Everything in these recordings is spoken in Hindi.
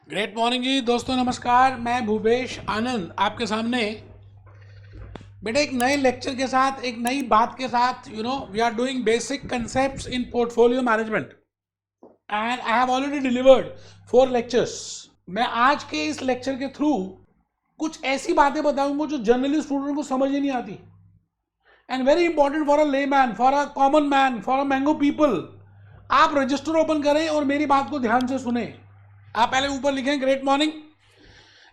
ग्रेट मॉर्निंग जी दोस्तों, नमस्कार। मैं भूपेश आनंद आपके सामने बेटे एक नए लेक्चर के साथ, एक नई बात के साथ we are doing basic concepts in portfolio management and I have already delivered 4 lectures. मैं आज के इस लेक्चर के थ्रू कुछ ऐसी बातें बताऊंगा जो जनरली स्टूडेंट को समझ ही नहीं आती and very important for a layman, for a common man, for a mango people. आप रजिस्टर ओपन करें और मेरी बात को ध्यान से सुने। आप पहले ऊपर लिखें ग्रेट मॉर्निंग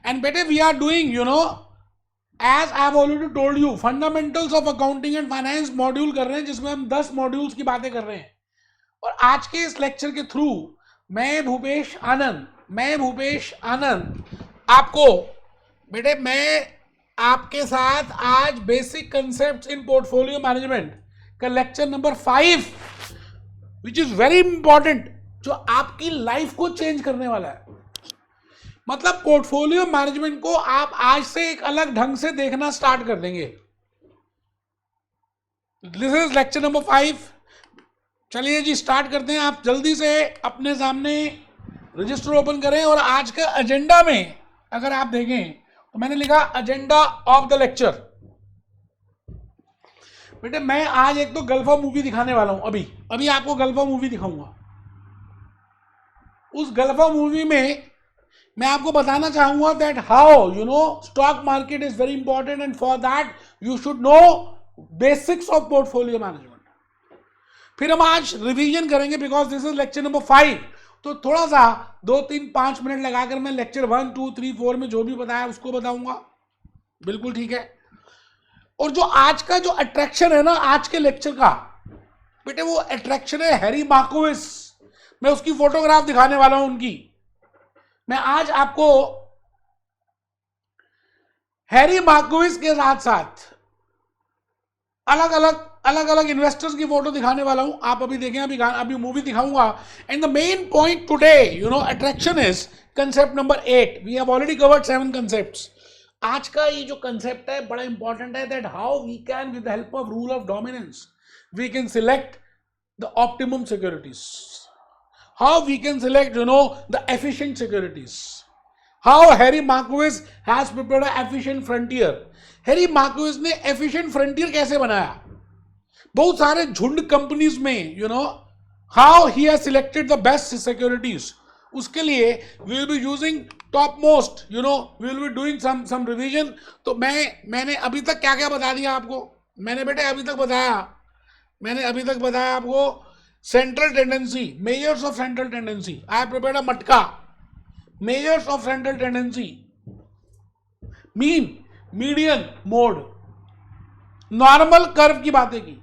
एंड बेटे we are doing as I have already told you fundamentals of accounting and finance module कर रहे हैं, जिसमें हम 10 मॉड्यूल्स की बातें कर रहे हैं। और आज के इस लेक्चर के थ्रू मैं भूपेश आनंद आपको बेटे मैं आपके साथ आज basic concepts in portfolio management का lecture number 5 which is very important, जो आपकी लाइफ को चेंज करने वाला है। मतलब पोर्टफोलियो मैनेजमेंट को आप आज से एक अलग ढंग से देखना स्टार्ट कर देंगे। This is lecture number 5। चलिए जी स्टार्ट करते हैं। आप जल्दी से अपने सामने रजिस्टर ओपन करें और आज का एजेंडा में अगर आप देखें तो मैंने लिखा एजेंडा ऑफ द लेक्चर। बेटे मैं आज एक तो गल्फा मूवी दिखाने वाला हूं। अभी आपको गल्फा मूवी दिखाऊंगा। उस गल्फा मूवी में मैं आपको बताना चाहूंगा that how stock market is very important and for that you should know basics of portfolio management. फिर हम आज रिवीजन करेंगे because this is lecture number 5। तो थोड़ा सा 2-3-5 मिनट लगाकर मैं लेक्चर 1, 2, 3, 4 में जो भी बताया उसको बताऊंगा। बिल्कुल ठीक है। और जो आज का जो अट्रैक्शन है ना आज के लेक्चर का, बेटे वो अट्रैक्शन है हैरी मार्कोविस। मैं उसकी फोटोग्राफ दिखाने वाला हूं उनकी। मैं आज आपको हैरी मार्कोविस के साथ साथ अलग अलग इन्वेस्टर्स की फोटो दिखाने वाला हूं। आप अभी देखें, अभी मूवी दिखाऊंगा। And the main point today attraction is concept number 8। We have already covered 7 concepts. आज का ये जो कंसेप्ट है बड़ा इंपॉर्टेंट है, that how we can with the help of rule of dominance we can select the optimum securities, how we can select the efficient securities, how Harry Markowitz has prepared an efficient frontier। Harry Markowitz ने efficient frontier कैसे बनाया? बहुत सारे झुंड कंपनीज में how he has selected the best securities। उसके लिए we will be using top most, we will be doing some revision। तो मैंने अभी तक क्या क्या बता दिया आपको? मैंने बेटे अभी तक बताया आपको central tendency, measures of central tendency। I have prepared a matka, measures of central tendency, mean, median, mode, normal curve की बातें की,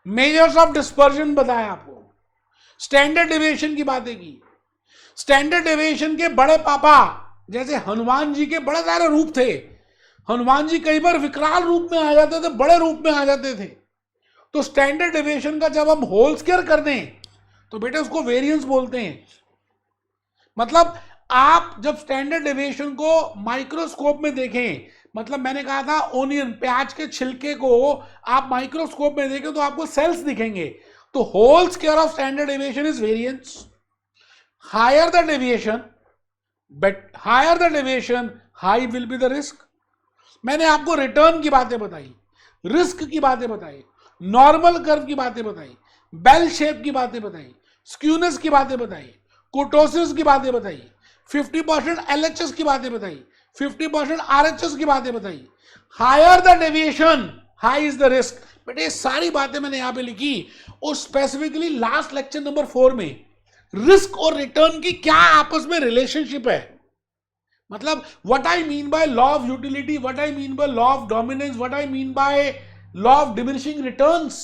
measures of dispersion बताया आपको, standard deviation की बातें की। standard deviation के बड़े पापा जैसे हनुमान जी के बड़े सारे रूप थे। हनुमान जी कई बार विकराल रूप में आ जाते थे, बड़े रूप में आ जाते थे। तो स्टैंडर्ड डेविएशन का जब हम होल स्क्वायर कर दें तो बेटे उसको वेरिएंस बोलते हैं। मतलब आप जब स्टैंडर्ड डेविएशन को माइक्रोस्कोप में देखें, मतलब मैंने कहा था ओनियन, प्याज के छिलके को आप माइक्रोस्कोप में देखें तो आपको सेल्स दिखेंगे। तो whole square of standard deviation is variance. Higher the deviation high will be the risk. मैंने आपको रिटर्न की बातें बताई, रिस्क की बातें बताई, नॉर्मल कर्व की बातें बताई, बेल शेप की बातें बताई, स्क्यूनेस की बातें बताई, कुर्टोसिस की बातें बताई, 50% एलएचएस की बातें बताई, 50% आरएचएस की बातें बताई। Higher the deviation high is the risk. But ये सारी बातें मैंने यहां पे लिखी। और स्पेसिफिकली लास्ट लेक्चर नंबर 4 में रिस्क और रिटर्न की क्या आपस में रिलेशनशिप है, मतलब what I mean by law of utility, what I mean by law of dominance, what I mean by law of diminishing returns.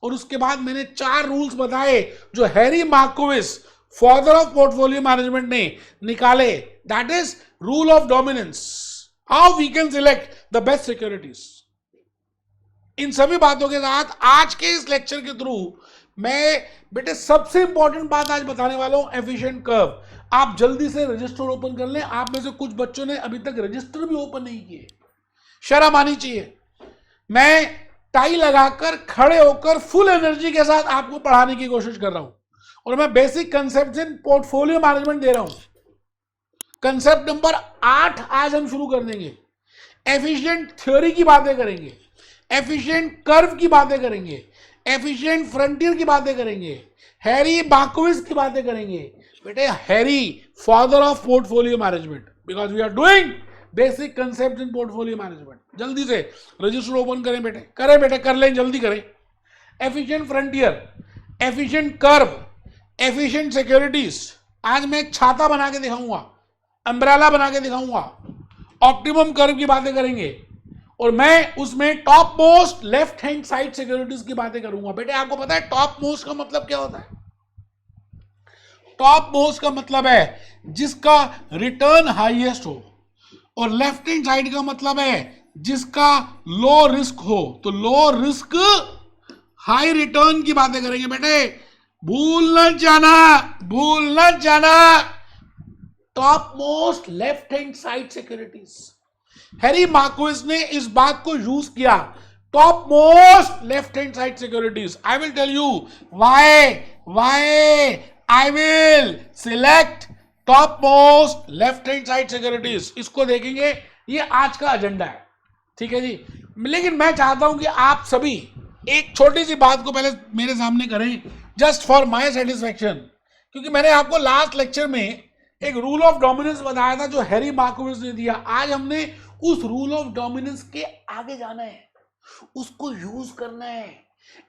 और उसके बाद मैंने 4 रूल्स बताए जो Harry Markowitz, father of portfolio management, ने निकाले। That is rule of dominance, how we can select the best securities. इन सभी बातों के साथ आज के इस लेक्चर के थ्रू मैं बेटे सबसे इंपॉर्टेंट बात आज बताने वाला हूं, एफिशिएंट कर्व। आप जल्दी से रजिस्टर ओपन कर लें। आप में से कुछ बच्चों ने अभी तक रजिस्टर भी ओपन नहीं किए, शर्म आनी चाहिए। मैं टाई लगाकर खड़े होकर फुल एनर्जी के साथ आपको पढ़ाने की कोशिश कर रहा हूं और मैं basic concept in portfolio management दे रहा हूं। कंसेप्ट नंबर 8 आज हम शुरू कर देंगे। एफिशिएंट थ्योरी की बातें करेंगे, एफिशिएंट कर्व की बातें करेंगे, एफिशिएंट फ्रंटियर की बातें करेंगे, हैरी मार्कोविस की बातें करेंगे। बेटे Harry father of portfolio management, because we are doing basic concept in portfolio management. जल्दी से रजिस्टर ओपन करें बेटे, करें बेटे, कर लें, जल्दी करें। Efficient frontier, efficient curve, efficient securities. आज मैं एक छाता बना के दिखाऊंगा, अम्ब्रेला बना के दिखाऊंगा, ऑप्टिमम कर्व की बातें करेंगे और मैं उसमें top most left hand side securities की बातें करूंगा। बेटे आपको पता है टॉप मोस्ट का मतलब क्या होता है? टॉप मोस्ट का मतलब है जिसका रिटर्न हाईएस्ट हो, और लेफ्ट हैंड साइड का मतलब है जिसका लो रिस्क हो। तो लो रिस्क हाई रिटर्न की बातें करेंगे बेटे, भूल न जाना, भूल न जाना। Top most left hand side securities. Harry Markowitz ने इस बात को यूज किया, top most left hand side securities. I will tell you why I will select top most left hand side securities. इसको देखेंगे, ये आज का एजेंडा है, ठीक है जी। लेकिन मैं चाहता हूं कि आप सभी एक छोटी सी बात को पहले मेरे सामने करें, जस्ट फॉर माई सेटिस्फैक्शन, क्योंकि मैंने आपको लास्ट लेक्चर में एक रूल ऑफ डोमिनेंस बताया था जो हैरी मार्कोविस ने दिया। आज हमने उस रूल ऑफ डोमिनेंस के आगे जाना है, उसको यूज करना है,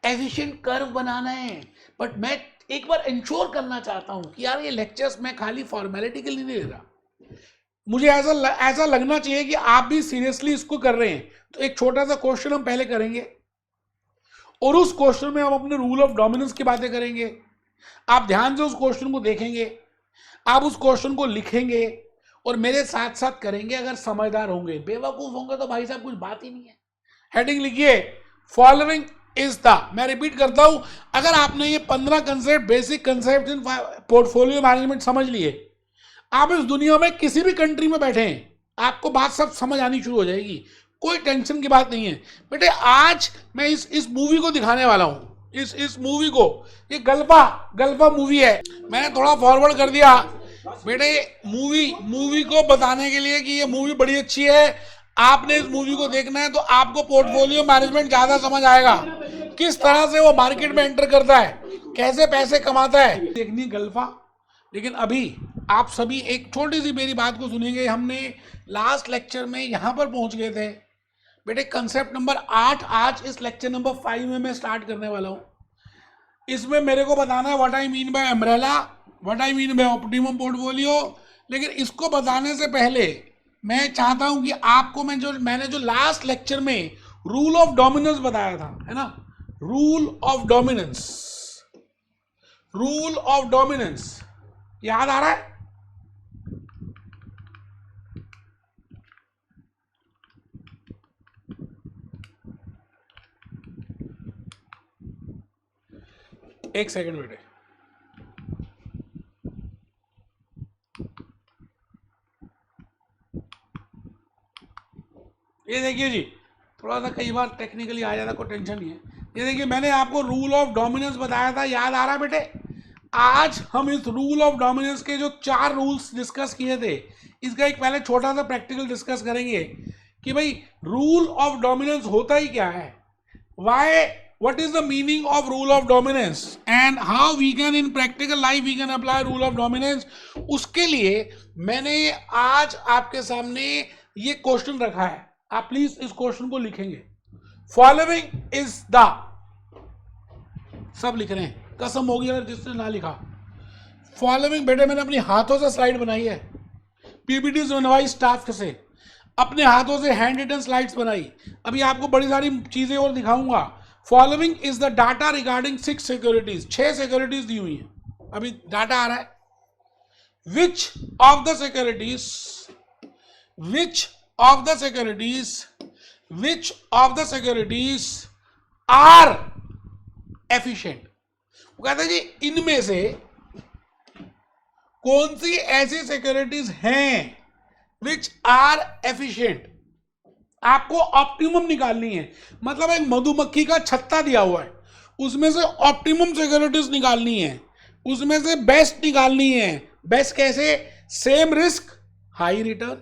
एफिशिएंट कर्व बनाना है। बट मैं एक बार इंश्योर करना चाहता हूं कि यार ये लेक्चर्स मैं खाली फॉर्मेलिटी के लिए नहीं दे रहा, मुझे ऐसा लगना चाहिए कि आप भी सीरियसली इसको कर रहे हैं। तो एक छोटा सा क्वेश्चन हम पहले करेंगे और उस क्वेश्चन में हम अपने रूल ऑफ डोमिनेंस की बातें करेंगे। आप ध्यान से उस क्वेश्चन को देखेंगे, आप उस क्वेश्चन को लिखेंगे और मेरे साथ साथ करेंगे। अगर समझदार होंगे, बेवकूफ होंगे तो भाई साहब कुछ बात ही नहीं है। हेडिंग लिखिए, फॉलोइंग इज द, मैं रिपीट करता हूं, अगर आपने ये 15 concept, basic concept in portfolio management समझ लिए, आप इस दुनिया में किसी भी कंट्री में बैठे हैं, आपको बात सब समझ आनी शुरू हो जाएगी। कोई टेंशन की बात नहीं है बेटे। आज मैं इस मूवी को दिखाने वाला हूं, इस मूवी को, ये गल्फा मूवी है। मैंने थोड़ा फॉरवर्ड कर दिया बेटे मूवी को बताने के लिए कि ये मूवी बड़ी अच्छी है। आपने इस मूवी को देखना है तो आपको पोर्टफोलियो मैनेजमेंट ज्यादा समझ आएगा, किस तरह से वो मार्केट में एंटर करता है, कैसे पैसे कमाता है, देखनी गल्फा। लेकिन अभी आप सभी एक छोटी सी मेरी बात को सुनेंगे। हमने लास्ट लेक्चर में यहां पर पहुंच गए थे बेटे, कंसेप्ट नंबर 8 आज इस लेक्चर नंबर 5 में मैं स्टार्ट करने वाला हूं। इसमें मेरे को बताना है what I mean bye umbrella, what I mean bye optimum portfolio. लेकिन इसको बताने से पहले मैं चाहता हूं कि आपको मैंने जो लास्ट लेक्चर में रूल ऑफ डोमिनेंस बताया था, है ना, रूल ऑफ डोमिनेंस याद आ रहा है? एक सेकंड बेटे, ये देखिए जी, थोड़ा सा कई बार टेक्निकली आ जाता, कोई टेंशन नहीं है। ये देखिए मैंने आपको रूल ऑफ डोमिनेंस बताया था, याद आ रहा है बेटे? आज हम इस रूल ऑफ डोमिनेंस के जो 4 रूल्स डिस्कस किए थे, इसका एक पहले छोटा सा प्रैक्टिकल डिस्कस करेंगे कि भाई रूल ऑफ डोमिनेंस होता ही क्या है, what is the meaning of rule of dominance and how we can in practical life we can apply rule of dominance। उसके लिए मैंने आज आपके सामने ये क्वेश्चन रखा है, आप प्लीज इस क्वेश्चन को लिखेंगे। फॉलोइंग इज द, सब लिख रहे हैं, कसम होगी अगर जिसने ना लिखा। फॉलोइंग बेटे मैंने अपनी हाथों से स्लाइड बनाई है, पीपीटी बनवाई स्टाफ से, अपने हाथों से हैंड रिटन स्लाइड्स बनाई। अभी आपको बड़ी सारी चीजें और दिखाऊंगा। Following is the data regarding 6 securities, 6 securities दी हुई है, अभी डाटा आ रहा है। Which of the securities are efficient. वो कहते हैं जी इनमें से कौन सी ऐसी सिक्योरिटीज हैं विच आर एफिशिएंट। आपको ऑप्टिमम निकालनी है, मतलब एक मधुमक्खी का छत्ता दिया हुआ है, उसमें से ऑप्टिमम सिक्योरिटीज निकालनी है, उसमें से बेस्ट निकालनी है। बेस्ट कैसे? Same risk, high return,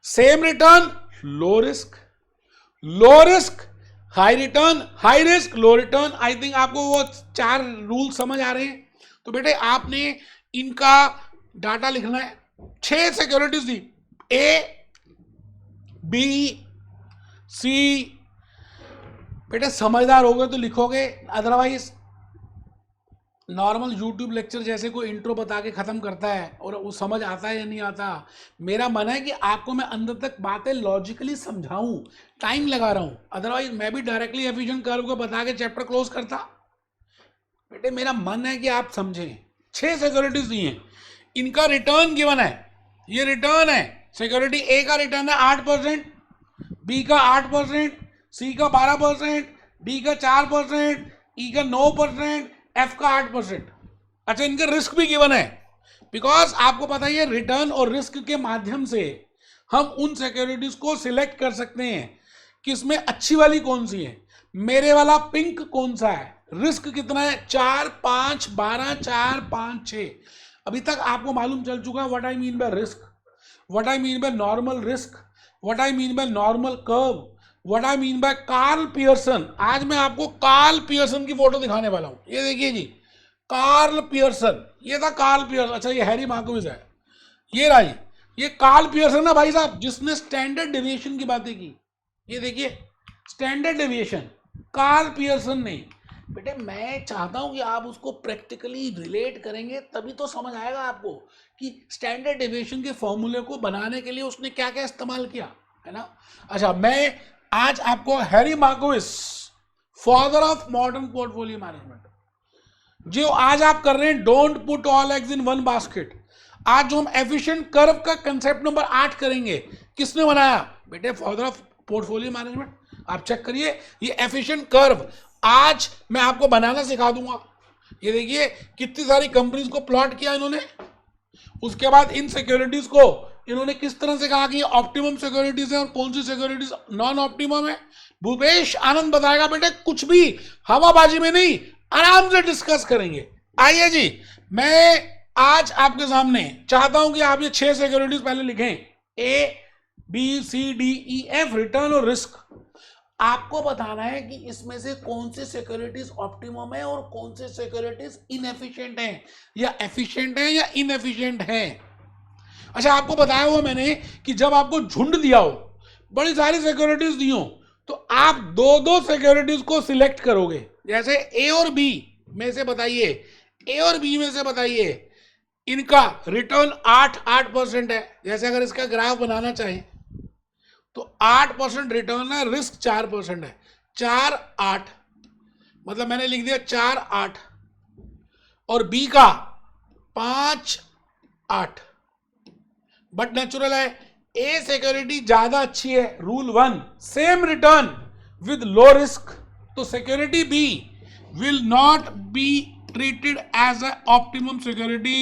same return low risk, low risk high return, high risk लो रिटर्न। आई थिंक आपको वो 4 रूल समझ आ रहे हैं। तो बेटे आपने इनका डाटा लिखना है। 6 सिक्योरिटीज दी, ए बी सी। बेटे समझदार हो गए तो लिखोगे, अदरवाइज नॉर्मल यूट्यूब लेक्चर जैसे कोई इंट्रो बता के खत्म करता है और वो समझ आता है या नहीं आता। मेरा मन है कि आपको मैं अंदर तक बातें लॉजिकली समझाऊं, टाइम लगा रहा हूं। अदरवाइज मैं भी डायरेक्टली एफिशिएंट कर्व को बता के चैप्टर क्लोज करता। बेटे मेरा मन है कि आप समझें। 6 सिक्योरिटीज दी हैं, इनका रिटर्न गिवन है, ये रिटर्न है। सिक्योरिटी ए का रिटर्न है 8%, बी का 8%, सी का 12%, डी का 4%, ई का 9%, एफ का 8%। अच्छा इनका रिस्क भी गिवन है, बिकॉज आपको पता ही है रिटर्न और रिस्क के माध्यम से हम उन सिक्योरिटीज को सिलेक्ट कर सकते हैं कि इसमें अच्छी वाली कौन सी है। मेरे वाला पिंक कौन सा है, रिस्क कितना है 4, 5, 12, 4, 5, 6। अभी तक आपको मालूम चल चुका है what I mean by risk, what I mean by normal risk, what I mean by normal curve, what I mean by Karl Pearson. आज मैं आपको कार्ल पियर्सन की फोटो दिखाने वाला हूं। ये देखिए जी, कार्ल पियर्सन, ये था कार्ल पियर्सन। अच्छा ये हैरी मार्कोविज है, ये रहा जी, ये कार्ल पियर्सन है भाई साहब, जिसने स्टैंडर्ड डेविएशन की बातें की। ये देखिए स्टैंडर्ड डेविएशन कार्ल पियर्सन ने। बेटे मैं चाहता हूं कि आप उसको प्रैक्टिकली रिलेट करेंगे तभी तो समझ आएगा आपको कि स्टैंडर्ड डेविएशन के फॉर्मूले को बनाने के लिए उसने क्या क्या इस्तेमाल किया, है ना। अच्छा मैं आज आपको Harry Markowitz, father of modern portfolio management, जो आज आप कर रहे हैं don't put all eggs in one basket. आज जो हम एफिशिएंट कर्व का कंसेप्ट नंबर 8 करेंगे, किसने बनाया बेटे, फादर ऑफ पोर्टफोलियो मैनेजमेंट। आप चेक करिए ये एफिशिएंट कर्व आज मैं आपको बनाना सिखा दूंगा। ये देखिए कितनी सारी कंपनीज को प्लॉट किया इन्होंने, उसके बाद इन सिक्योरिटीज को इन्होंने किस तरह से कहा कि ऑप्टिमम सिक्योरिटीज है और कौन सी सिक्योरिटीज नॉन ऑप्टिमम है। भूपेश आनंद बताएगा बेटे, कुछ भी हवाबाजी में नहीं, आराम से डिस्कस करेंगे। आइए जी, मैं आज आपके सामने चाहता हूं कि आप ये 6 सिक्योरिटीज पहले लिखें, A B C D E F, return और रिस्क। आपको बताना है कि इसमें से कौन सी सिक्योरिटीज ऑप्टिमम है और कौन सी सिक्योरिटीज इनएफिशिएंट है, या एफिशिएंट है या इनएफिशिएंट है। अच्छा आपको बताया हुआ मैंने कि जब आपको झुंड दिया हो, बड़ी सारी सिक्योरिटीज दी हो, तो आप 2-2 सिक्योरिटीज को सिलेक्ट करोगे। जैसे ए और बी में से बताइए, ए और बी में से बताइए इनका रिटर्न 8% है। जैसे अगर इसका ग्राफ बनाना चाहें तो 8% रिटर्न है, रिस्क 4% है। 4, 8 मतलब मैंने लिख दिया 4, 8, और बी का 5, 8। बट नेचुरल है, ए सिक्योरिटी ज्यादा अच्छी है। Rule 1, same return with low risk, तो security B will not be treated as an optimum security,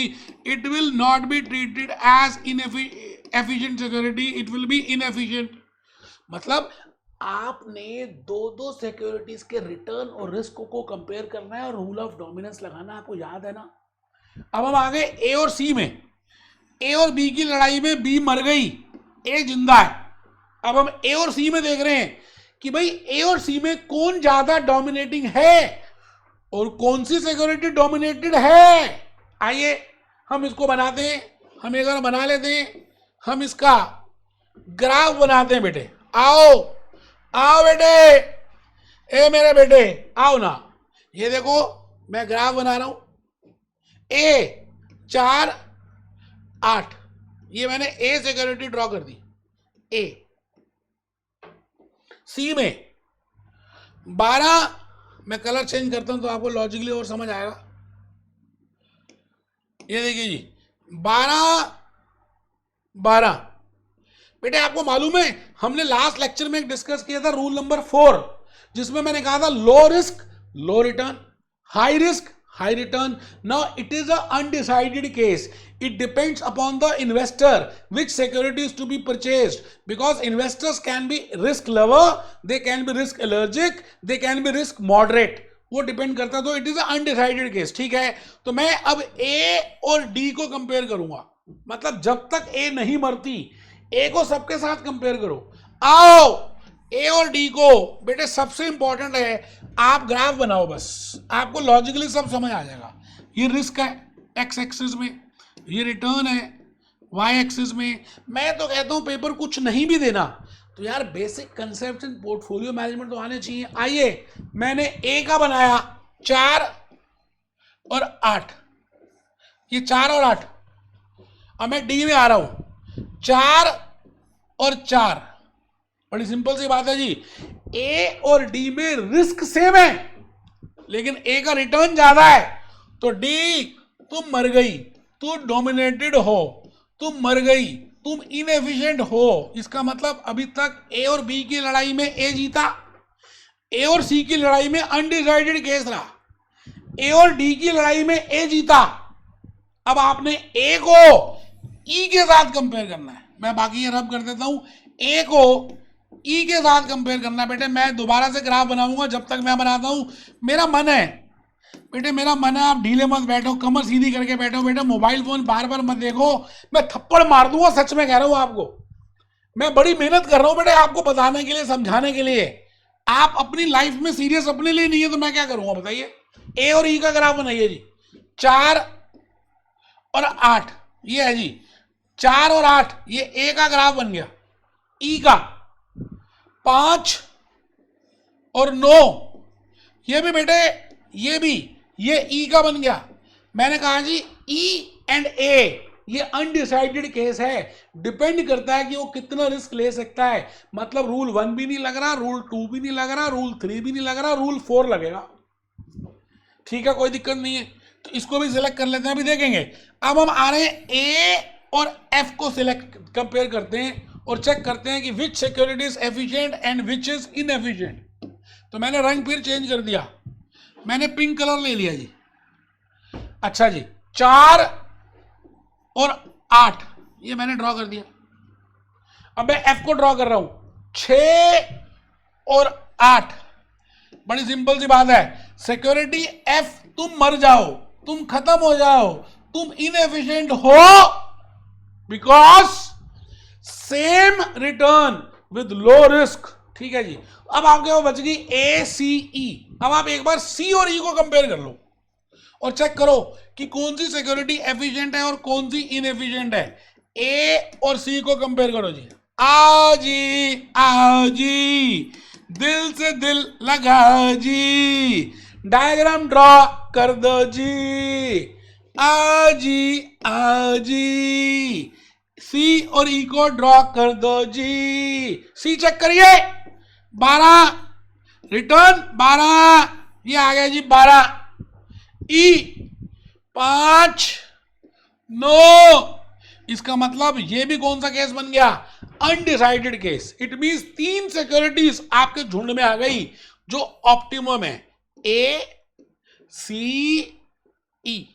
it will not be treated as efficient security, it will be inefficient। मतलब आपने 2-2 सिक्योरिटीज के रिटर्न और रिस्क को कंपेयर करना है और रूल ऑफ डोमिनेंस लगाना, आपको याद है ना। अब हम आ गए ए और सी में। ए और बी की लड़ाई में बी मर गई, ए जिंदा है। अब हम ए और सी में देख रहे हैं कि भाई ए और सी में कौन ज्यादा डोमिनेटिंग है और कौन सी सिक्योरिटी डोमिनेटेड है। आइए हम इसको बनाते हैं, हम एक बार बना लेते हैं, हम इसका ग्राफ बनाते हैं बेटे। आओ आओ बेटे, ए मेरे बेटे आओ ना। ये देखो मैं ग्राफ बना रहा हूं, ए 4, 8, ये मैंने ए सिक्योरिटी ड्रॉ कर दी। ए सी में 12, मैं कलर चेंज करता हूं तो आपको लॉजिकली और समझ आएगा। ये देखिए जी 12, 12 बेटे आपको मालूम है हमने लास्ट लेक्चर में एक डिस्कस किया था रूल नंबर 4, जिसमें मैंने कहा था low risk low return, high risk high return. Now it is a undecided case, it depends upon the investor which security is to be purchased, because investors can be risk lover, they can be risk allergic, they can be risk moderate, वो डिपेंड करता है। तो इट इज अनडिसाइडेड केस, ठीक है। तो मैं अब ए और डी को कंपेयर करूंगा। मतलब जब तक ए नहीं मरती, ए को सबके साथ कंपेयर करो। आओ ए और डी को बेटे सबसे इंपॉर्टेंट है आप ग्राफ बनाओ, बस आपको लॉजिकली सब समझ आ जाएगा। ये रिस्क है एक्स एक्सिस में, ये रिटर्न है वाई एक्सिस में। मैं तो कहता हूं पेपर कुछ नहीं भी देना तो यार basic concept in portfolio management तो आने चाहिए। आइए मैंने ए का बनाया 4 और 8, ये 4 और 8। अब मैं डी में आ रहा हूं 4 और 4। बड़ी सिंपल सी बात है जी, ए और डी में रिस्क सेम है लेकिन ए का रिटर्न ज्यादा है, तो डी तुम मर गई, तुम डोमिनेटेड हो, तुम मर गई, तुम इनएफिशिएंट हो। इसका मतलब अभी तक ए और बी की लड़ाई में ए जीता, ए और सी की लड़ाई में अनडिसाइडेड केस रहा, ए और डी की लड़ाई में ए जीता। अब आपने ए को ई के साथ कंपेयर करना है। मैं बाकी ये रब कर देता हूं, ए को ई के साथ कंपेयर करना है। बेटे मैं दोबारा से ग्राफ बनाऊंगा, जब तक मैं बनाता हूं मेरा मन है, बेटे मेरा मन है आप ढीले मत बैठो, कमर सीधी करके बैठो। बेटे मोबाइल फोन बार बार मत देखो, मैं थप्पड़ मार दूंगा, सच में कह रहा हूं आपको। मैं बड़ी मेहनत कर रहा हूं बेटे आपको बताने के लिए, समझाने के लिए। आप अपनी लाइफ में सीरियस अपने लिए नहीं है तो मैं क्या करूंगा बताइए। ए और ई का ग्राफ बनाइए जी, 4 और 8 ये है जी, 4 और 8 ये ए का ग्राफ बन गया। ई का 5 और 9 ये भी बेटे, ये भी ये ई का बन गया। मैंने कहा जी ई एंड ए ये अनडिसाइडेड केस है, डिपेंड करता है कि वो कितना रिस्क ले सकता है। मतलब रूल 1 भी नहीं लग रहा, रूल 2 भी नहीं लग रहा, रूल 3 भी नहीं लग रहा, रूल 4 लगेगा। ठीक है कोई दिक्कत नहीं है, तो इसको भी सिलेक्ट कर लेते हैं, अभी देखेंगे। अब हम आ रहे हैं ए और एफ को सिलेक्ट कंपेयर करते हैं और चेक करते हैं कि which security is efficient and which is inefficient. तो मैंने रंग फिर चेंज कर दिया, मैंने पिंक कलर ले लिया जी। अच्छा जी 4 और 8 ये मैंने ड्रॉ कर दिया। अब मैं एफ को ड्रॉ कर रहा हूं 6 और 8। बड़ी सिंपल सी बात है, सिक्योरिटी एफ तुम मर जाओ, तुम खत्म हो जाओ, तुम इनएफिशिएंट हो because same return with low risk. ठीक है जी, अब आपके वो बच गई ए सी ई। अब आप एक बार सी और ई को कंपेयर कर लो और चेक करो कि कौन सी सिक्योरिटी एफिशिएंट है और कौन सी इनएफिशिएंट है। ए और सी को कंपेयर करो जी। आओ जी दिल से दिल लगा जी, डायग्राम ड्रॉ कर दो जी। आ जी सी और ई को ड्रॉ कर दो जी। सी चेक करिए 12, रिटर्न 12, ये आ गया जी 12। ई 5, 9, इसका मतलब ये भी कौन सा केस बन गया, undecided case. It means 3 securities आपके झुंड में आ गई जो ऑप्टिमम है, ए सी ई।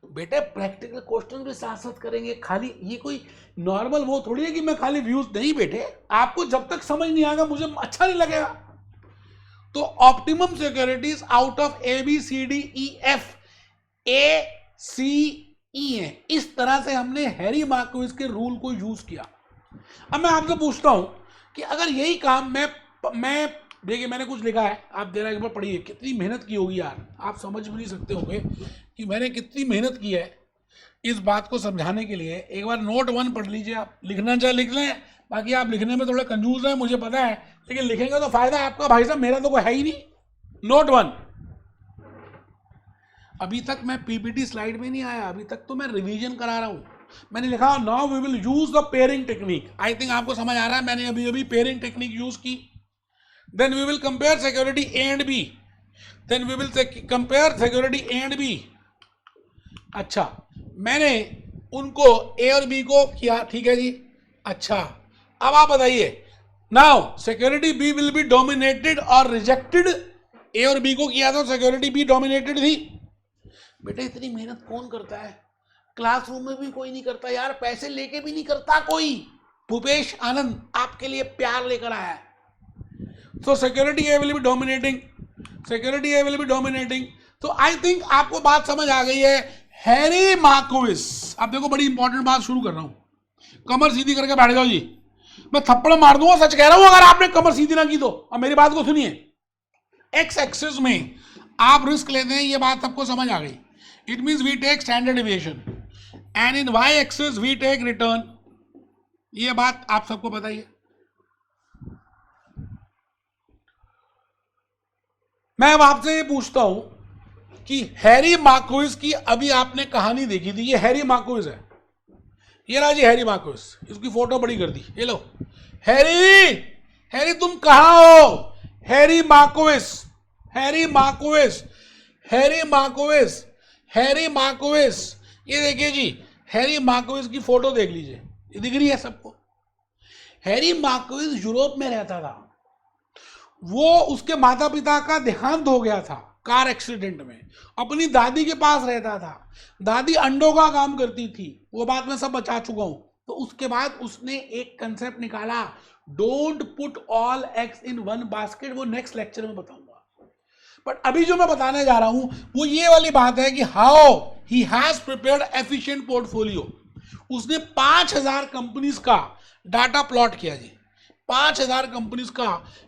बेटे प्रैक्टिकल क्वेश्चन भी साथ साथ करेंगे, खाली ये कोई नॉर्मल वो थोड़ी है कि मैं खाली व्यूज नहीं। बेटे आपको जब तक समझ नहीं आएगा मुझे अच्छा नहीं लगेगा। तो optimum securities out of A B C D E F, A C E है। इस तरह से हमने हैरी मार्कोविज के रूल को यूज किया। अब मैं आपसे पूछता हूं कि अगर यही काम मैं देखिए मैंने कुछ लिखा है, आप जरा एक बार पढ़िए, कितनी मेहनत की होगी यार, आप समझ भी नहीं सकते होंगे कि मैंने कितनी मेहनत की है इस बात को समझाने के लिए। एक बार नोट 1 पढ़ लीजिए, आप लिखना चाहे लिख लें, बाकी आप लिखने में थोड़ा कंजूस है मुझे पता है, लेकिन लिखेंगे तो फायदा आपका भाई साहब, मेरा तो कोई है ही नहीं। नोट 1, अभी तक मैं पीपीटी स्लाइड में नहीं आया, अभी तक तो मैं रिवीजन करा रहा हूं। मैंने लिखा now we will use the pairing technique. I think आपको समझ आ रहा है, मैंने अभी पेयरिंग टेक्निक यूज की। Then we will compare security A and B, then we will compare security A and B. अच्छा मैंने उनको ए और बी को किया, ठीक है जी। अच्छा अब आप बताइए, now security B will be dominated और रिजेक्टेड। ए और बी को किया तो सिक्योरिटी बी डोमिनेटेड थी। बेटा इतनी मेहनत कौन करता है, क्लासरूम में भी कोई नहीं करता यार, पैसे लेके भी नहीं करता कोई। भूपेश आनंद आपके लिए प्यार लेकर आया है। सो security A will be dominating, security A will be dominating. तो आई थिंक आपको बात समझ आ गई है। हैरी मार्कोविस, अब देखो बड़ी इंपॉर्टेंट बात शुरू कर रहा हूं, कमर सीधी करके बैठ जाओ जी, मैं थप्पड़ मार दूंगा, सच कह रहा हूं अगर आपने कमर सीधी ना की तो। अब मेरी बात को सुनिए, एक्स एक्सिस में आप रिस्क लेते हैं, ये बात सबको समझ आ गई, it means we take standard deviation, and in Y axis we take return, ये बात आप सबको पता ही है। मैं अब आपसे ये पूछता हूं कि हैरी मार्कोविस की अभी आपने कहानी देखी थी, ये हैरी मार्कोविस है, ये रहा जी हैरी मार्कोविस, इसकी फोटो बड़ी कर दी, ये लो हैरी, हैरी तुम कहां हो, हैरी मार्कोविस, हैरी मार्कोविस, हैरी मार्कोविस, हैरी मार्कोविस, ये देखिए जी हैरी मार्कोविस की फोटो देख लीजिए, ये दिख रही है सबको। हैरी मार्कोविस यूरोप में रहता था, वो उसके माता पिता का देहांत हो गया था कार एक्सीडेंट में, अपनी दादी के पास रहता था, दादी अंडों का काम करती थी, वो बात मैं सब बता चुका हूं। तो उसके बाद उसने एक कंसेप्ट निकाला, don't put all eggs in one basket, वो नेक्स्ट लेक्चर में बताऊंगा, बट अभी जो मैं बताने जा रहा हूं वो ये वाली बात है कि how he has prepared efficient portfolio. उसने 5000 कंपनीज का डाटा प्लॉट किया जी, 5000 कंपनीज का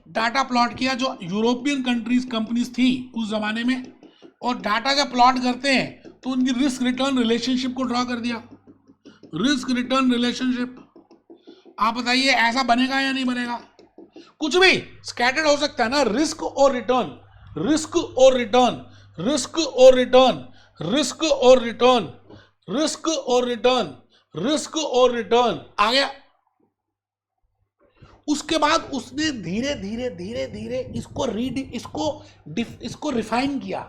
डाटा प्लॉट किया जो यूरोपियन कंपनीज थी उस जमाने में, और डाटा का प्लॉट करते हैं तो उनकी रिस्क रिटर्न रिलेशनशिप को ड्रॉ कर दिया। रिस्क रिटर्न रिलेशनशिप, आप बताइए ऐसा बनेगा या नहीं बनेगा? कुछ भी स्कैटर्ड हो सकता है ना, रिस्क और रिटर्न, रिस्क और रिटर्न, रिस्क और रिटर्न, रिस्क और रिटर्न, रिस्क और रिटर्न, रिस्क और रिटर्न आ गया। उसके बाद उसने धीरे धीरे धीरे धीरे इसको रिफाइन किया।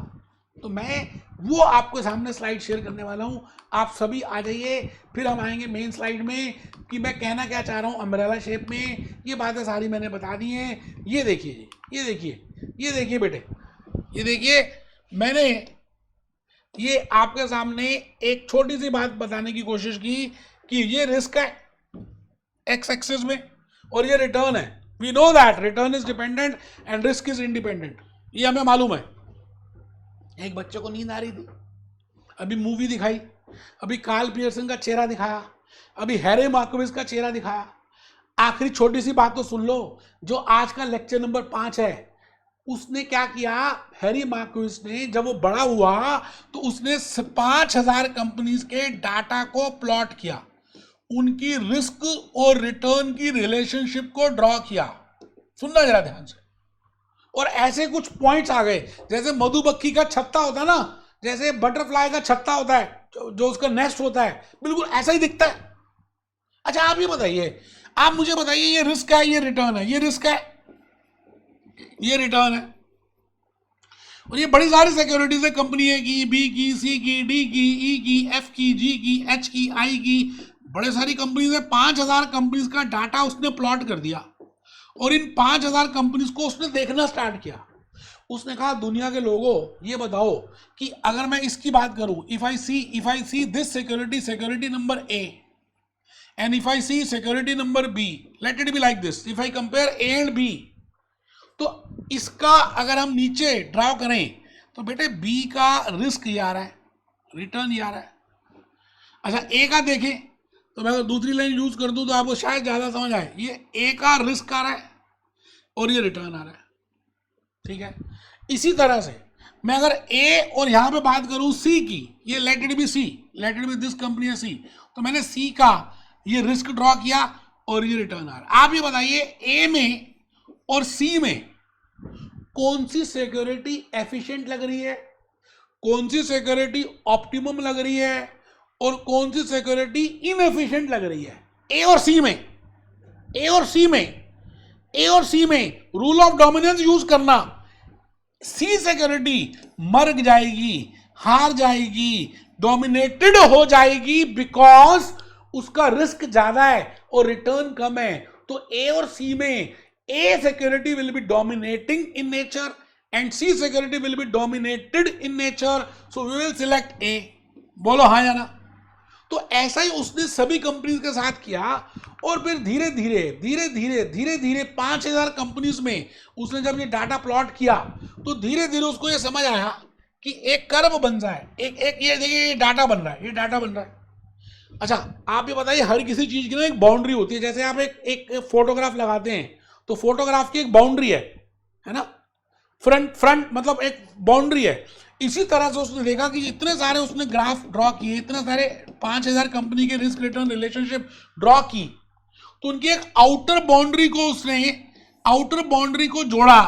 तो मैं वो आपके सामने स्लाइड शेयर करने वाला हूं, आप सभी आ जाइए, फिर हम आएंगे मेन स्लाइड में कि मैं कहना क्या चाह रहा हूं अम्ब्रेला शेप में। ये बातें सारी मैंने बता दी हैं। ये देखिए जी, ये देखिए, ये देखिए बेटे, ये देखिए, मैंने ये आपके सामने एक छोटी सी बात बताने की कोशिश की कि ये रिस्क है एक्स एक्सिस में और ये रिटर्न है। We know that return is dependent and risk is independent, ये हमें मालूम है। एक बच्चे को नींद आ रही थी, अभी मूवी दिखाई, अभी कार्ल पियर्सन का चेहरा दिखाया, अभी हैरी मार्कोविस का चेहरा दिखाया। आखिरी छोटी सी बात तो सुन लो, जो आज का लेक्चर नंबर 5 है, उसने क्या किया, हैरी मार्कोविस ने जब वो बड़ा हुआ तो उसने 5000 कंपनीज के डाटा को प्लॉट किया, उनकी रिस्क और रिटर्न की रिलेशनशिप को ड्रॉ किया। सुनना जरा ध्यान से। और ऐसे कुछ पॉइंट्स आ गए, जैसे मधुमक्खी का छत्ता होता है ना, जैसे बटरफ्लाई का छत्ता होता है, जो उसका नेस्ट होता है, बिल्कुल ऐसा ही दिखता है। अच्छा आप ये बताइए, आप मुझे बताइए, ये रिस्क है, ये रिटर्न है, ये रिस्क है, ये रिटर्न है, और ये बड़ी सारी सिक्योरिटीज है, कंपनी है की, बी की, सी की, डी की, ई की, एफ की, जी की, एच की, आई की, बड़े सारी कंपनीज है। 5000 कंपनीज का डाटा उसने प्लॉट कर दिया और इन 5000 कंपनीज को उसने देखना स्टार्ट किया। उसने कहा दुनिया के लोगों ये बताओ कि अगर मैं इसकी बात करूं, if I see this security number A and if I see security number B, let it be like this, if I compare A and B, तो इसका अगर हम नीचे ड्रॉ करें तो बेटे बी का रिस्क ये आ रहा है, रिटर्न ये आ रहा है। अच्छा ए का देखें तो मैं अगर दूसरी लाइन यूज कर दूं तो आपको शायद ज्यादा समझ आए, ये ए का रिस्क आ रहा है और ये रिटर्न आ रहा है, ठीक है। इसी तरह से मैं अगर ए और यहां पे बात करूं सी की, ये let it be C, let it be this company है सी, तो मैंने सी का ये रिस्क ड्रॉ किया और ये रिटर्न आ रहा है। आप ये बताइए ए में और सी में कौन सी सिक्योरिटी एफिशिएंट लग रही है, कौन सी सिक्योरिटी ऑप्टिमम लग रही है और कौन सी सिक्योरिटी इनएफिशिएंट लग रही है? ए और सी में, ए और सी में, ए और सी में रूल ऑफ डोमिनेंस यूज करना, सी सिक्योरिटी मर जाएगी, हार जाएगी, डोमिनेटेड हो जाएगी, बिकॉज उसका रिस्क ज्यादा है और रिटर्न कम है। तो ए और सी में A security will be dominating in nature and C security will be dominated in nature. So we will select A. बोलो हाँ या ना? तो ऐसा ही उसने सभी कंपनीज के साथ किया और फिर धीरे धीरे धीरे धीरे धीरे धीरे 5000 कंपनीज में उसने जब ये डाटा प्लॉट किया तो धीरे धीरे उसको ये समझ आया कि एक कर्व बन जाए, एक एक ये देखिए ये डाटा बन रहा है, ये डाटा बन रहा है। अच्छा आप ये बताइए, हर किसी चीज की ना एक बाउंड्री होती है। जैसे आप एक फोटोग्राफ लगाते हैं तो फोटोग्राफ की एक बाउंड्री है ना, फ्रंट फ्रंट मतलब एक बाउंड्री है। इसी तरह से उसने देखा कि इतने सारे उसने ग्राफ ड्रॉ किए, इतने सारे 5000 कंपनी के रिस्क रिटर्न रिलेशनशिप ड्रॉ की, तो उनकी एक आउटर बाउंड्री को उसने आउटर बाउंड्री को जोड़ा।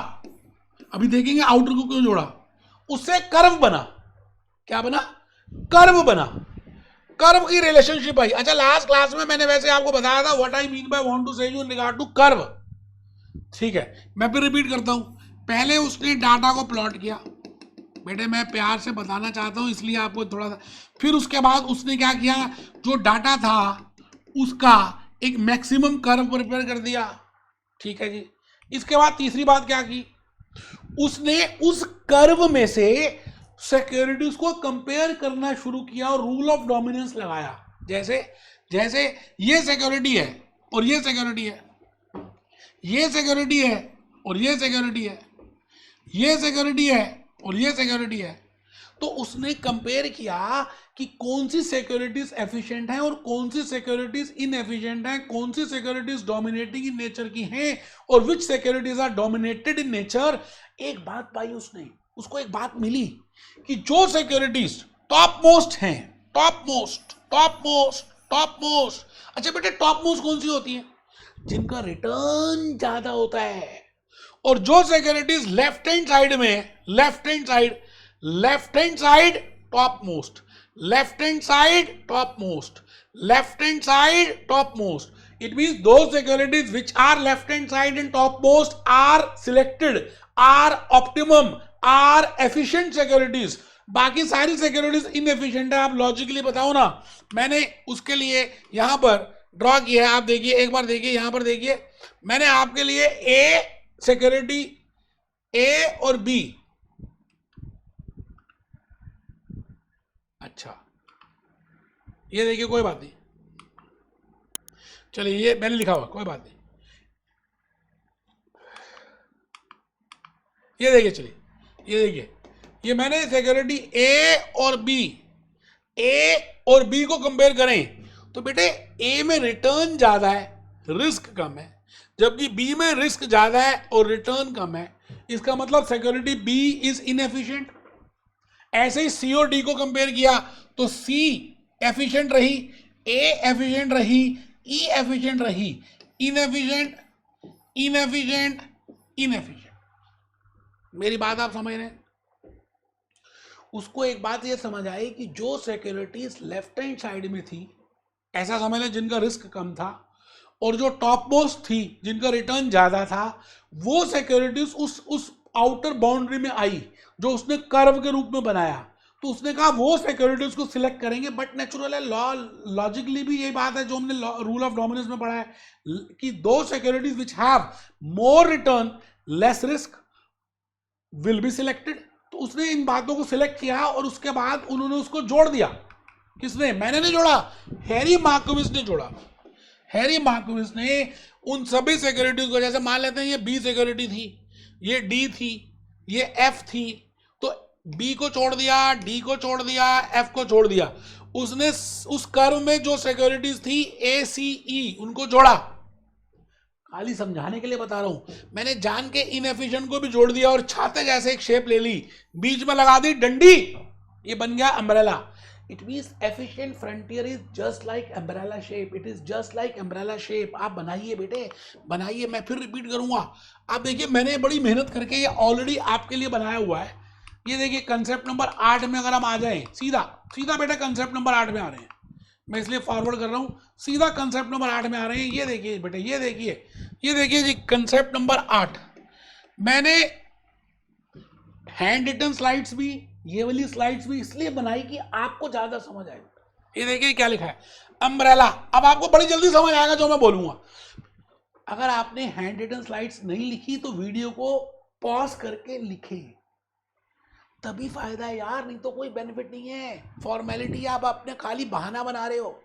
अभी देखेंगे आउटर को क्यों जोड़ा, उससे कर्व बना। क्या बना? कर्व बना, कर्व की रिलेशनशिप आई। अच्छा लास्ट क्लास में मैंने वैसे आपको बताया था what I mean by want to say you in regard to curve. ठीक है, मैं फिर रिपीट करता हूं। पहले उसने डाटा को प्लॉट किया, बेटे मैं प्यार से बताना चाहता हूं इसलिए आपको थोड़ा सा। फिर उसके बाद उसने क्या किया, जो डाटा था उसका एक मैक्सिमम कर्व प्रिपेयर कर दिया। ठीक है जी। इसके बाद तीसरी बात क्या की, उसने उस कर्व में से सिक्योरिटीज को कंपेयर करना शुरू किया और रूल ऑफ डोमिनेंस लगाया। जैसे जैसे ये सिक्योरिटी है और ये सिक्योरिटी है, ये सिक्योरिटी है और ये सिक्योरिटी है, ये सिक्योरिटी है और ये सिक्योरिटी है, तो उसने कंपेयर किया कि कौन सी सिक्योरिटीज एफिशिएंट है और कौन सी सिक्योरिटीज इनएफिशिएंट है, कौन सी सिक्योरिटीज डोमिनेटिंग इन नेचर की हैं और which securities are dominated in nature. एक बात पाई उसने, उसको एक बात मिली कि जो सिक्योरिटीज टॉप मोस्ट हैं, top most top most top most, अच्छा बेटे टॉप मोस्ट कौन सी होती है? जिनका रिटर्न ज्यादा होता है। और जो सिक्योरिटीज लेफ्ट हैंड साइड में, left hand side top most, left hand side top most, left hand side top most. It means those securities which are left hand side and top most are selected, are optimum, are efficient securities. बाकी सारी सिक्योरिटीज इनएफिशिएंट है। आप लॉजिकली बताओ ना, मैंने उसके लिए यहां पर ड्रॉ किया है। आप देखिए, एक बार देखिए, यहां पर देखिए, मैंने आपके लिए ए सिक्योरिटी, ए और बी, अच्छा ये देखिए, कोई बात नहीं, चलिए ये मैंने लिखा हुआ, कोई बात नहीं, ये देखिए, चलिए ये देखिए, ये मैंने सिक्योरिटी ए और बी, ए और बी को कंपेयर करें तो बेटे ए में रिटर्न ज्यादा है, रिस्क कम है, जबकि बी में रिस्क ज्यादा है और रिटर्न कम है। इसका मतलब सिक्योरिटी बी इज इनएफिशिएंट। ऐसे ही सी और डी को कंपेयर किया तो सी एफिशिएंट रही, ए एफिशिएंट रही, ई एफिशिएंट रही, इनएफिशिएंट, इनएफिशिएंट, इनएफिशिएंट। मेरी बात आप समझ रहे हैं? उसको एक बात ये समझ आई कि जो सिक्योरिटीज लेफ्ट हैंड साइड में थी, ऐसा समझ लें जिनका रिस्क कम था, और जो टॉप मोस्ट थी जिनका रिटर्न ज्यादा था, वो सिक्योरिटीज उस आउटर बाउंड्री में आई जो उसने कर्व के रूप में बनाया। तो उसने कहा वो सिक्योरिटीज को सिलेक्ट करेंगे। बट नेचुरल है, लॉजिकली भी यही बात है जो हमने रूल ऑफ डोमिनेंस में पढ़ा है कि दो securities which have more return less risk will be selected. तो उसने इन बातों को सिलेक्ट किया और उसके बाद उन्होंने उसको जोड़ दिया। किसने? मैंने नहीं जोड़ा, हैरी मार्कोविच ने जोड़ा। हैरी मार्कोविच ने उन सभी सिक्योरिटीज को, जैसे मान लेते हैं ये बी सिक्योरिटी थी, ये डी थी, ये एफ थी, तो बी को छोड़ दिया, डी को छोड़ दिया, एफ को छोड़ दिया। उसने उस कर्व में जो सिक्योरिटीज थी ए सी ई, उनको जोड़ा। खाली समझाने के लिए बता रहा हूं, मैंने जान के इनएफिशिएंट को भी जोड़ दिया और छाते जैसे एक शेप ले ली, बीच में लगा दी डंडी, ये बन गया umbrella. It means efficient frontier is just like umbrella shape, it is just like umbrella shape. आप बनाइए बेटे, बनाइए। मैं फिर रिपीट करूंगा, आप देखिए मैंने बड़ी मेहनत करके ये ऑलरेडी आपके लिए बनाया हुआ है। ये देखिए कंसेप्ट नंबर 8 में अगर हम आ जाएं, सीधा सीधा बेटा कंसेप्ट नंबर 8 में आ रहे हैं, मैं इसलिए फॉरवर्ड कर रहा हूं, सीधा कंसेप्ट नंबर 8 में आ रहे हैं। ये देखिए बेटे, ये देखिए, ये देखिए जी कंसेप्ट नंबर 8। मैंने हैंड रिटन स्लाइड्स भी, ये वाली स्लाइड्स भी इसलिए बनाई कि आपको ज्यादा समझ आए। ये देखिए क्या लिखा है, अम्ब्रेला। अब आपको बड़ी जल्दी समझ आएगा जो मैं बोलूंगा। अगर आपने हैंड रिटन स्लाइड्स नहीं लिखी तो वीडियो को पॉज करके लिखें, तभी फायदा है यार, नहीं तो कोई बेनिफिट नहीं है। फॉर्मेलिटी आप अपने खाली बहाना बना रहे हो।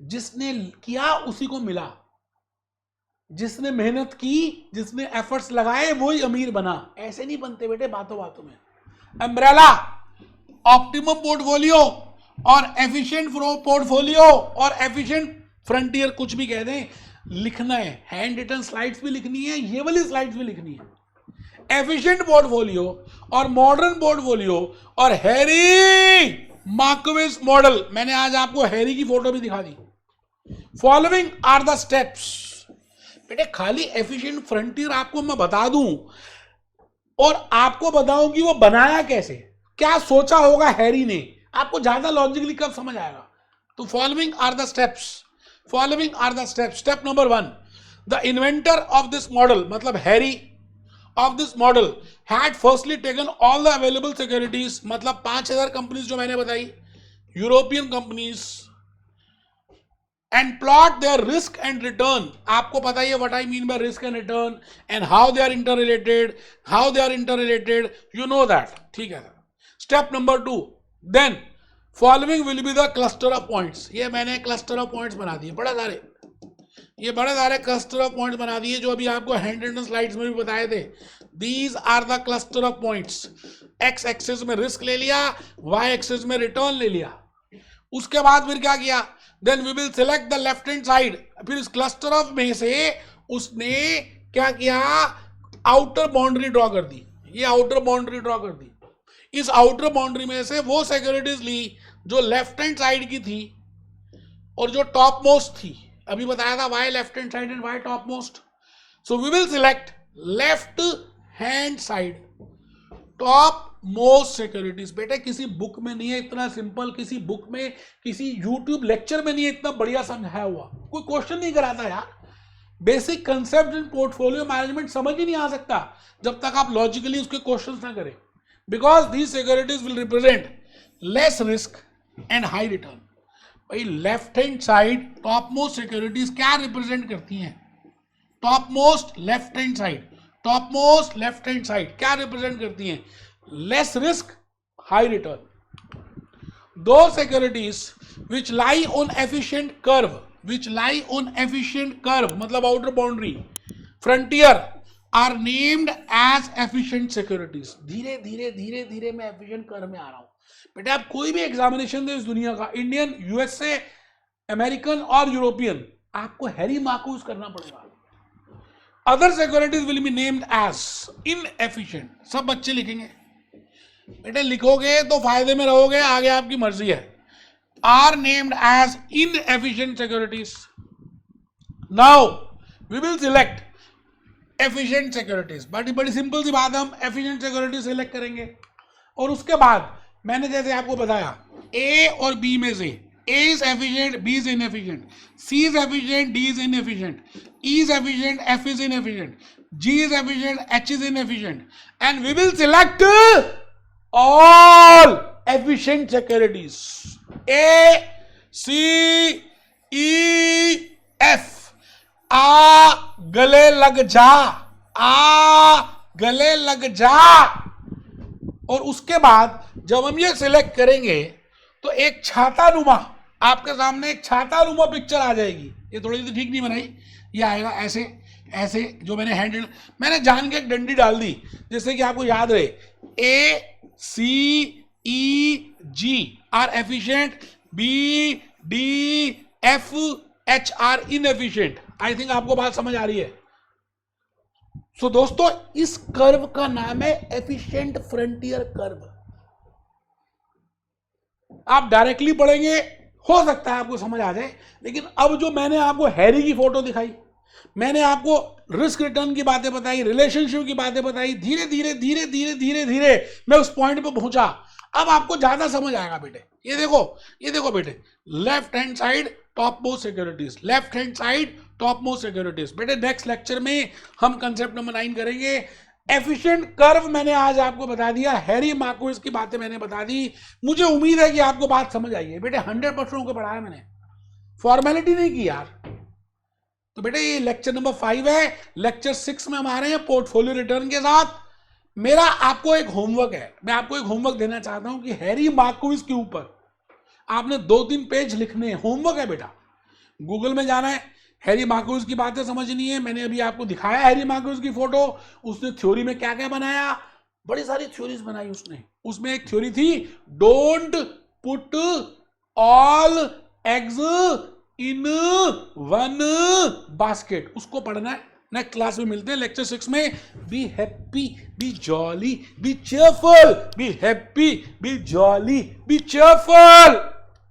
जिसने किया उसी को मिला, जिसने मेहनत की, जिसने एफर्ट्स लगाए वही अमीर बना। ऐसे नहीं बनते बेटे बातों बातों में। अम्ब्रेला, ऑप्टिमम पोर्टफोलियो और एफिशिएंट पोर्टफोलियो और एफिशिएंट फ्रंटियर, कुछ भी कह दें, लिखना है। हैंड रिटन स्लाइड्स भी लिखनी है, ये वाली स्लाइड्स भी लिखनी है। एफिशिएंट पोर्टफोलियो और मॉडर्न पोर्टफोलियो और हैरी मार्कोविस मॉडल। मैंने आज आपको हैरी की फोटो भी दिखा दी। Following are the steps. बेटे खाली एफिशिएंट फ्रंटियर आपको मैं बता दूं और आपको बताऊं कि वो बनाया कैसे, क्या सोचा होगा हैरी ने, आपको ज्यादा लॉजिकली कब समझ आएगा। तो following are the steps, following are the steps. Step number 1, the inventor of this model, मतलब Harry of this model had firstly taken all the available securities, मतलब 5000 कंपनीज जो मैंने बताई, European companies, and plot their risk and return. आपको पता ही है what I mean by risk and return and how they are interrelated, you know that. ठीक है। Step number 2, then following will be the cluster of points. ये मैंने cluster of points बना दिए, बड़े सारे cluster of points बना दिए जो अभी आपको हैंड रिटन स्लाइड्स में भी बताए थे। These are the cluster of points. X axis में रिस्क ले लिया, Y एक्सिस में रिटर्न ले लिया। उसके बाद फिर क्या किया, then we will select the left hand side. फिर इस क्लस्टर ऑफ में से उसने क्या किया, आउटर बाउंड्री ड्रॉ कर दी। ये आउटर बाउंड्री ड्रॉ कर दी। इस आउटर बाउंड्री में से वो सिक्योरिटीज ली जो लेफ्ट हैंड साइड की थी और जो टॉप मोस्ट थी। अभी बताया था Y left hand side and Y top most. So we will select left hand side top most securities. बेटे किसी बुक में नहीं है इतना सिंपल, किसी बुक में, किसी यूट्यूब लेक्चर में नहीं है इतना बढ़िया समझाया हुआ, कोई क्वेश्चन नहीं कराता यार। Basic concept in portfolio management समझ ही नहीं आ सकता जब तक आप लॉजिकली उसके क्वेश्चंस ना करें। Because these securities will represent less risk and high return. भाई left hand side top most securities क्या रिप्रेजेंट करती हैं, top most left hand side, top most left hand side क्या रिप्रेजेंट करती हैं, less risk, high return. Those securities which lie on efficient curve, मतलब outer boundary, frontier, are named as efficient securities. धीरे धीरे मैं efficient curve में आ रहा हूं। बेटे आप कोई भी एग्जामिनेशन दे इस दुनिया का, इंडियन, यूएसए, अमेरिकन और यूरोपियन, आपको हैरी मार्कोस करना पड़ेगा। Other securities will be named as inefficient. सब बच्चे लिखेंगे, बेटे लिखोगे तो फायदे में रहोगे, आगे आपकी मर्जी है। Are named as inefficient securities. Now we will select efficient securities. बड़ी सिंपल सी बात है, हम एफिशिएंट सिक्योरिटीज सिलेक्ट करेंगे और उसके बाद मैंने जैसे आपको बताया ए और बी में से A is efficient, B is inefficient, C is efficient, D is inefficient, E is efficient, F is inefficient, G is efficient, H is inefficient, and we will select all efficient securities. A, C, E, F. आ गले लग जा, आ गले लग जा। और उसके बाद जब हम ये सिलेक्ट करेंगे तो एक छाता नुमा, आपके सामने एक छाता नुमा पिक्चर आ जाएगी। ये थोड़ी सी ठीक नहीं बनाई, ये आएगा ऐसे ऐसे, जो मैंने मैंने जान के एक डंडी डाल दी जिससे कि आपको याद रहे। A C E G are efficient, B D F H are inefficient. I think आपको बात समझ आ रही है। सो दोस्तों इस कर्व का नाम है एफिशिएंट फ्रंटियर कर्व। आप डायरेक्टली पढ़ेंगे, हो सकता है आपको समझ आ जाए, लेकिन अब जो मैंने आपको हैरी की फोटो दिखाई, मैंने आपको रिस्क रिटर्न की बातें बताई, रिलेशनशिप की बातें बताई, धीरे धीरे मैं उस पॉइंट पे पहुंचा। अब आपको ज्यादा समझ आएगा बेटे। ये देखो बेटे, left hand side top most securities, left hand side top most securities. बेटे नेक्स्ट लेक्चर में हम कंसेप्ट नंबर 9 करेंगे। एफिशिएंट कर्व मैंने आज आपको बता दिया, हैरी मार्कोस की बातें मैंने बता दी। मुझे उम्मीद है कि आपको बात समझ आई है। बेटे 100% को पढ़ाया मैंने, फॉर्मेलिटी नहीं की यार। तो बेटे ये लेक्चर नंबर 5 है। लेक्चर 6 में हम आ रहे हैं पोर्टफोलियो रिटर्न के साथ। मेरा आपको एक होमवर्क है, मैं आपको एक होमवर्क देना चाहता हूं कि हैरी मार्कोस के ऊपर आपने 2-3 पेज लिखने हैं। होमवर्क है बेटा, गूगल में जाना है, हैरी मार्कोस की बातें समझनी है। मैंने अभी आपको दिखाया हैरी मार्कोस की फोटो, उसने थ्योरी में क्या क्या बनाया, बड़ी सारी थ्योरीज बनाई उसने। उसमें एक थ्योरी थी, don't put all eggs in one basket. उसको पढ़ना है, नेक्स्ट क्लास में मिलते हैं लेक्चर 6 में। Be happy, B jolly, B cheerful, be happy, B jolly, B cheerful.